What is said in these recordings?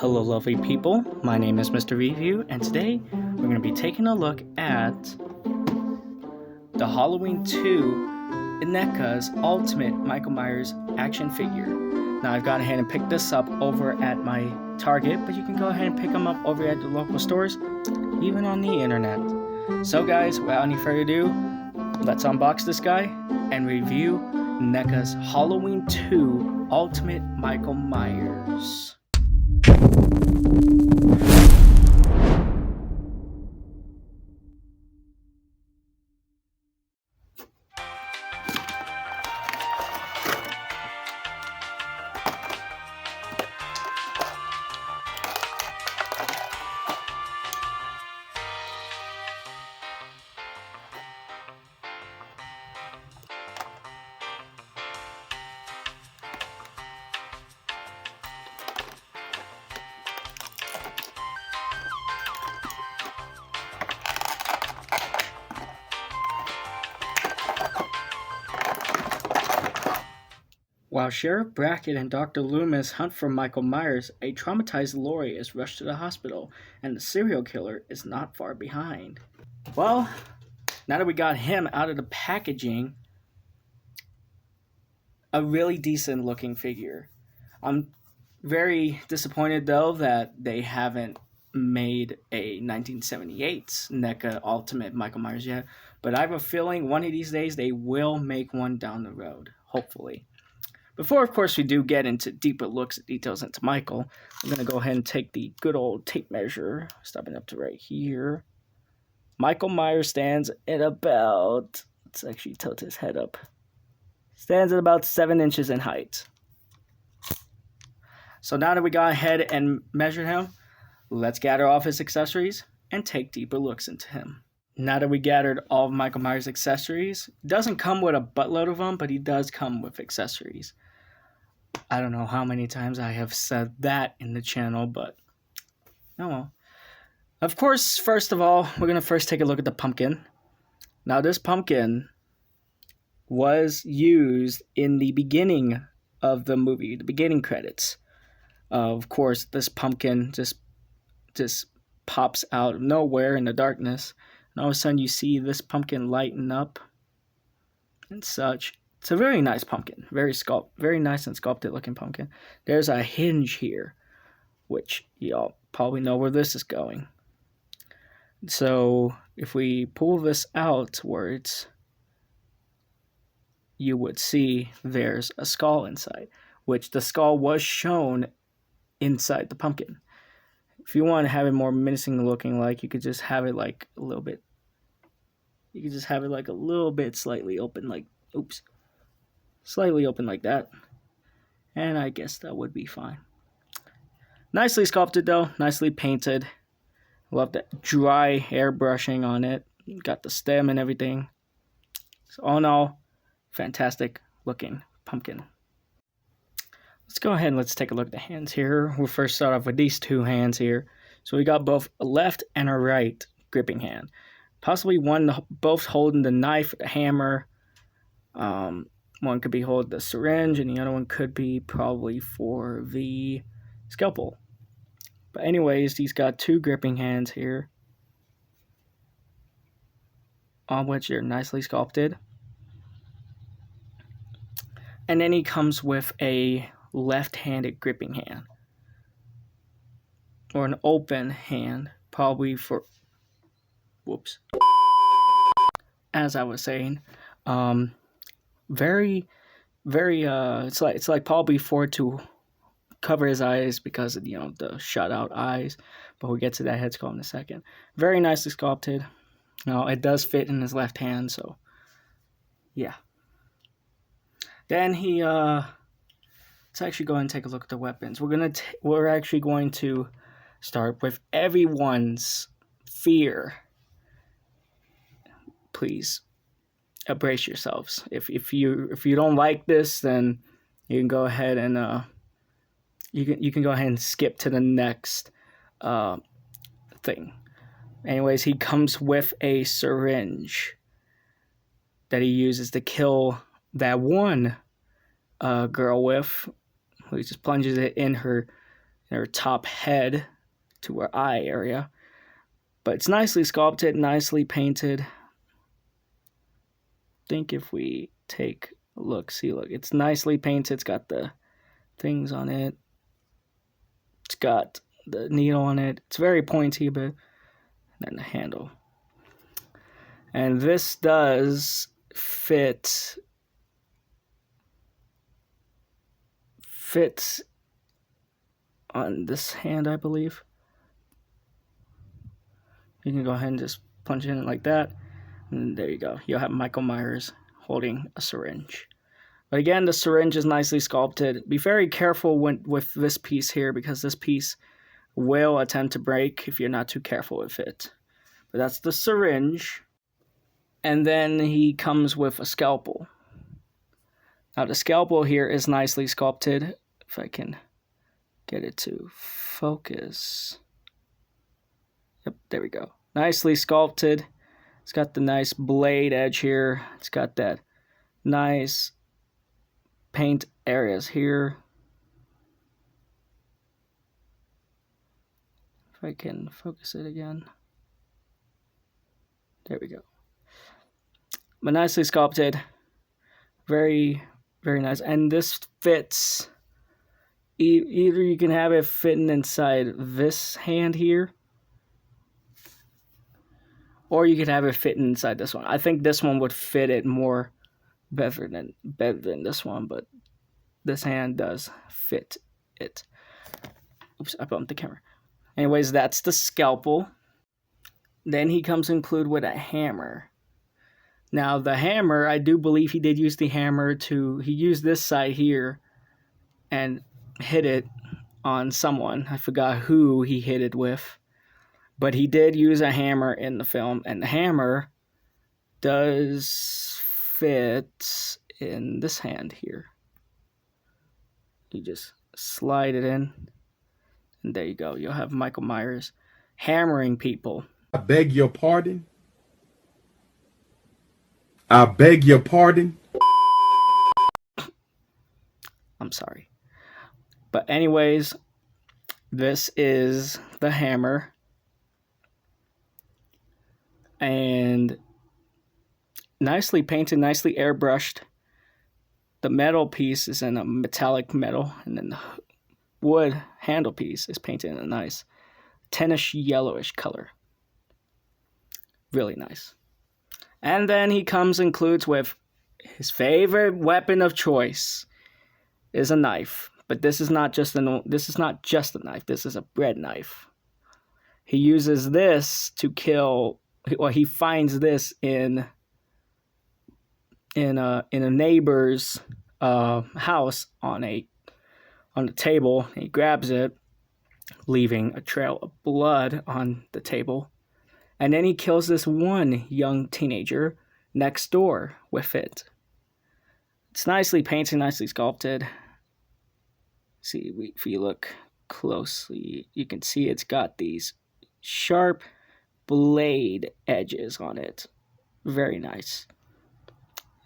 Hello lovely people, my name is Mr. Review, and today we're going to be taking a look at the Halloween 2 NECA's Ultimate Michael Myers action figure. Now I've gone ahead and picked this up over at my Target, but you can go ahead and pick them up over at the local stores, even on the internet. So guys, without any further ado, let's unbox this guy and review NECA's Halloween 2 Ultimate Michael Myers. While Sheriff Brackett and Dr. Loomis hunt for Michael Myers, a traumatized Laurie is rushed to the hospital, and the serial killer is not far behind. Well, now that we got him out of the packaging, a really decent looking figure. I'm very disappointed though that they haven't made a 1978 NECA Ultimate Michael Myers yet, but I have a feeling one of these days they will make one down the road, hopefully. Before, of course, we do get into deeper looks at details into Michael, I'm going to go ahead and take the good old tape measure, stopping up to right here. Michael Myers stands at about, let's actually tilt his head up, stands at about 7 inches in height. So now that we got ahead and measured him, let's gather off his accessories and take deeper looks into him. Now that we gathered all of Michael Myers' accessories, he doesn't come with a buttload of them, but he does come with accessories. I don't know how many times I have said that in the channel, but oh well. Of course, first of all, we're going to first take a look at the pumpkin. Now this pumpkin was used in the beginning of the movie, the beginning credits. Of course, this pumpkin just pops out of nowhere in the darkness, and all of a sudden you see this pumpkin lighten up and such. It's a very nice pumpkin, very nice and sculpted looking pumpkin. There's a hinge here, which y'all probably know where this is going. So if we pull this outwards, you would see there's a skull inside, which the skull was shown inside the pumpkin. If you want to have it more menacing looking, like, you could just have it like a little bit. You could just have it like a little bit slightly open, like, oops. Slightly open like that. And I guess that would be fine. Nicely sculpted though, nicely painted. Love that dry airbrushing on it. Got the stem and everything. So all in all, fantastic looking pumpkin. Let's go ahead and let's take a look at the hands here. We'll first start off with these two hands here. So we got both a left and a right gripping hand. Possibly both holding the knife, the hammer. One could be holding the syringe, and the other one could be probably for the scalpel. But anyways, he's got two gripping hands here, on which are nicely sculpted. And then he comes with a left-handed gripping hand, or an open hand, probably for, whoops, as I was saying, very it's like probably for to cover his eyes because of, you know, the shut out eyes, but we'll get to that head sculpt in a second. Very nicely sculpted. Now it does fit in his left hand, so yeah. Then he let's actually go ahead and take a look at the weapons. We're actually going to start with everyone's fear. Please brace yourselves. If you don't like this, then you can go ahead and you can go ahead and skip to the next thing. Anyways, he comes with a syringe that he uses to kill that one girl with, who just plunges it in her her top head to her eye area. But it's nicely sculpted, nicely painted. I think if we take a look, see, look, it's nicely painted. It's got the things on it. It's got the needle on it. It's very pointy, but then the handle. And this does fits on this hand, I believe. You can go ahead and just punch in it like that, and there you go. You'll have Michael Myers holding a syringe. But again, the syringe is nicely sculpted. Be very careful with this piece here, because this piece will attempt to break if you're not too careful with it. But that's the syringe. And then he comes with a scalpel. Now the scalpel here is nicely sculpted. If I can get it to focus. Yep, there we go. Nicely sculpted. It's got the nice blade edge here. It's got that nice paint areas here. If I can focus it again. There we go. But nicely sculpted. Very, very nice. And this fits. Either you can have it fitting inside this hand here, or you could have it fitting inside this one. I think this one would fit it more better than this one, but this hand does fit it. Oops, I bumped the camera. Anyways, that's the scalpel. Then he comes included with a hammer. Now the hammer, I do believe he did use the hammer he used this side here and hit it on someone. I forgot who he hit it with. But he did use a hammer in the film, and the hammer does fit in this hand here. You just slide it in, and there you go. You'll have Michael Myers hammering people. I beg your pardon? I beg your pardon? I'm sorry. But anyways, this is the hammer. And nicely painted, nicely airbrushed. The metal piece is in a metallic metal, and then the wood handle piece is painted in a nice tannish yellowish color. Really nice. And then he includes with his favorite weapon of choice is a knife. But this is not just a knife. This is a bread knife. He uses this to kill. Well, he finds this in a neighbor's house on the table. He grabs it, leaving a trail of blood on the table, and then he kills this one young teenager next door with it. It's nicely painted, nicely sculpted. See, if you look closely, you can see it's got these sharp blade edges on it. Very nice.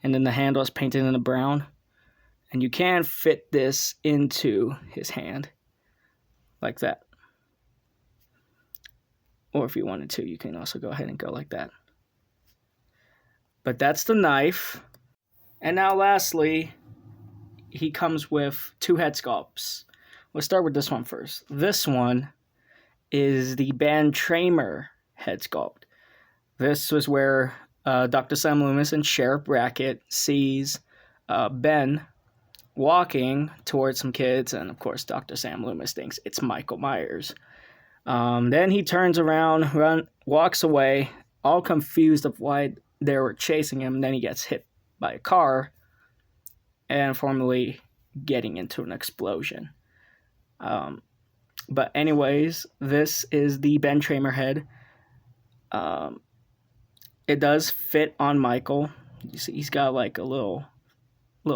And then the handle is painted in a brown. And you can fit this into his hand like that. Or if you wanted to, you can also go ahead and go like that. But that's the knife. And now lastly, he comes with two head sculpts. Let's start with this one first. This one is the Ben Tramer head sculpt. This was where Dr. Sam Loomis and Sheriff Brackett sees Ben walking towards some kids, and of course Dr. Sam Loomis thinks it's Michael Myers. Then he turns around, walks away, all confused of why they were chasing him. Then he gets hit by a car and formally getting into an explosion. But anyways, this is the Ben Tramer head. It does fit on Michael. You see, he's got like a little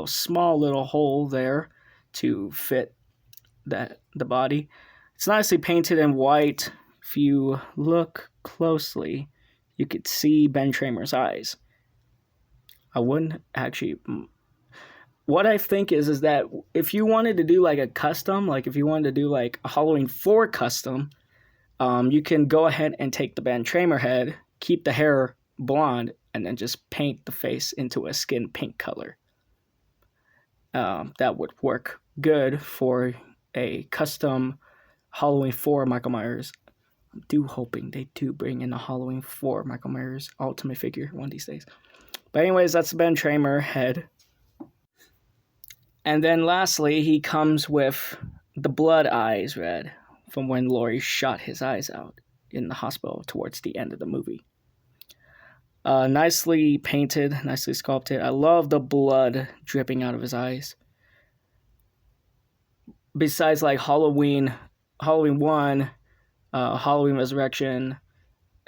small hole there to fit the body. It's nicely painted in white. If you look closely, you could see Ben Tramer's eyes. I wouldn't actually. what I think is that if you wanted to do like a custom, like if you wanted to do like a Halloween 4 custom, you can go ahead and take the Ben Tramer head, keep the hair blonde, and then just paint the face into a skin pink color. That would work good for a custom Halloween 4 Michael Myers. I'm hoping they do bring in a Halloween 4 Michael Myers Ultimate figure one of these days. But anyways, that's the Ben Tramer head. And then lastly, he comes with the blood eyes red from when Laurie shot his eyes out in the hospital towards the end of the movie. Nicely painted, nicely sculpted. I love the blood dripping out of his eyes. Besides like Halloween 1, Halloween Resurrection,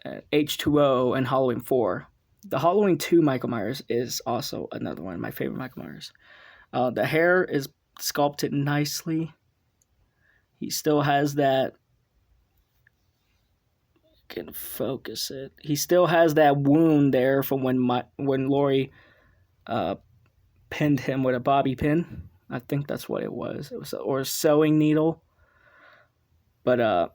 H2O, and Halloween 4. The Halloween 2 Michael Myers is also another one of my favorite Michael Myers. The hair is sculpted nicely. He still has that. Can focus it. He still has that wound there from when Laurie pinned him with a bobby pin. I think that's what it was. It was or a sewing needle. But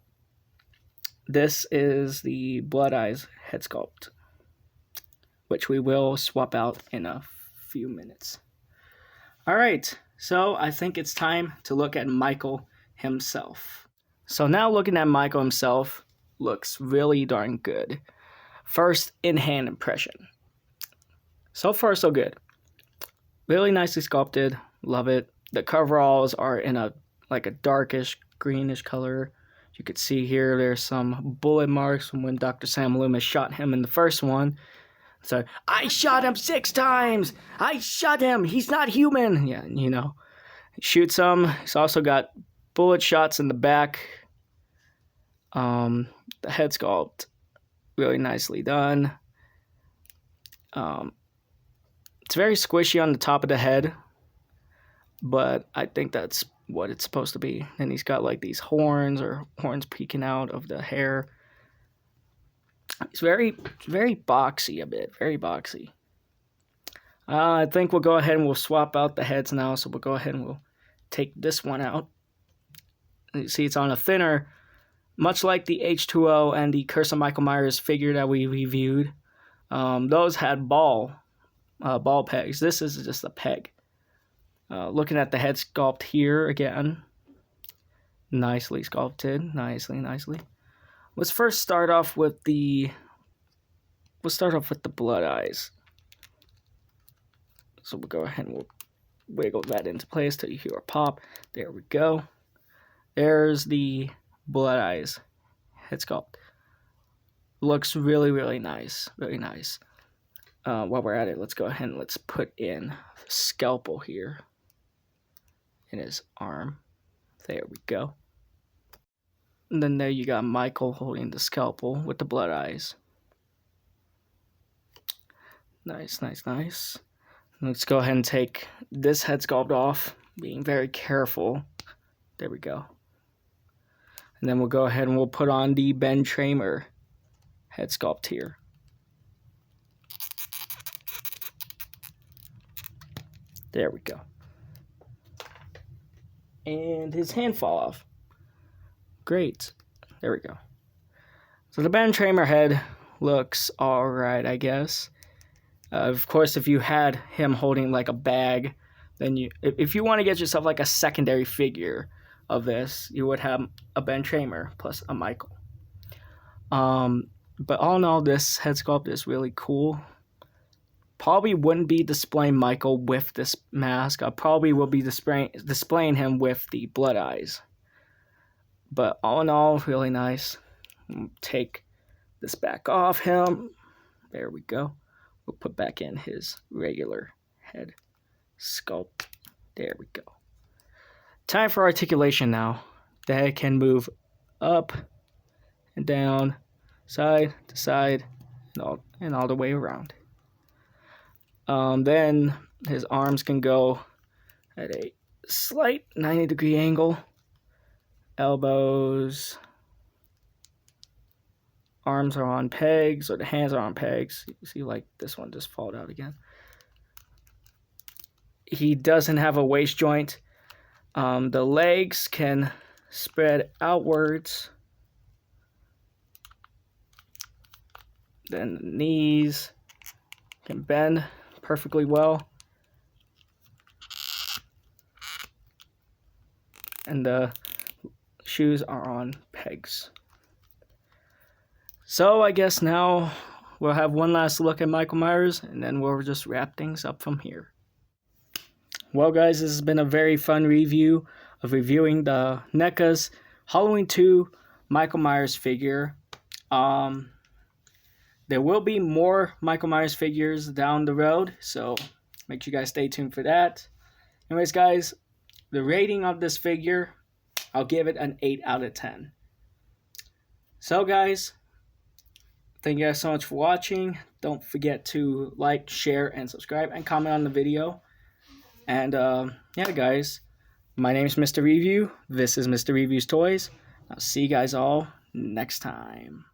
this is the Blood Eyes head sculpt, which we will swap out in a few minutes. All right, so I think it's time to look at Michael himself. So now looking at Michael himself looks really darn good. First, in-hand impression. So far, so good. Really nicely sculpted. Love it. The coveralls are in a darkish greenish color. You could see here there's some bullet marks from when Dr. Sam Loomis shot him in the first one. So, I shot him 6 times! I shot him! He's not human! Yeah, you know. He shoots him. He's also got bullet shots in the back. The head sculpt, really nicely done. It's very squishy on the top of the head, but I think that's what it's supposed to be. And he's got like these horns peeking out of the hair. It's very boxy a bit, very boxy. I think we'll go ahead and we'll swap out the heads now. So we'll go ahead and we'll take this one out. You see it's on a thinner, much like the H2O and the Curse of Michael Myers figure that we reviewed. Those had ball pegs. This is just a peg. Looking at the head sculpt here again. Nicely sculpted. Nicely. Let's first start off with the blood eyes. So we'll go ahead and we'll wiggle that into place till you hear a pop. There we go. There's the blood eyes head sculpt. Looks really nice. Really nice. While we're at it, let's go ahead and let's put in the scalpel here in his arm. There we go. And then there you got Michael holding the scalpel with the blood eyes. Nice. Let's go ahead and take this head sculpt off, being very careful. There we go. And then we'll go ahead and we'll put on the Ben Tramer head sculpt here. There we go. And his hand fall off. Great. There we go. So the Ben Tramer head looks alright, I guess. Of course, if you had him holding like a bag, then if you want to get yourself like a secondary figure of this, you would have a Ben Tramer plus a Michael. But all in all, this head sculpt is really cool. Probably wouldn't be displaying Michael with this mask. I probably will be displaying him with the blood eyes. But all in all, really nice. Take this back off him. There we go. We'll put back in his regular head sculpt. There we go. Time for articulation now. The head can move up and down, side to side, and all the way around. Then his arms can go at a slight 90-degree angle. Elbows. Arms are on pegs, or the hands are on pegs. You see, like, this one just fall out again. he doesn't have a waist joint. The legs can spread outwards. Then the knees can bend perfectly well. And the shoes are on pegs. So I guess now we'll have one last look at Michael Myers, and then we'll just wrap things up from here. Well, guys, this has been a very fun review of reviewing the NECA's Halloween 2 Michael Myers figure. There will be more Michael Myers figures down the road, so make sure you guys stay tuned for that. Anyways, guys, the rating of this figure, I'll give it an 8 out of 10. So, guys, thank you guys so much for watching. Don't forget to like, share, and subscribe, and comment on the video. And, yeah, guys, my name is Mr. Review. This is Mr. Reviews Toys. I'll see you guys all next time.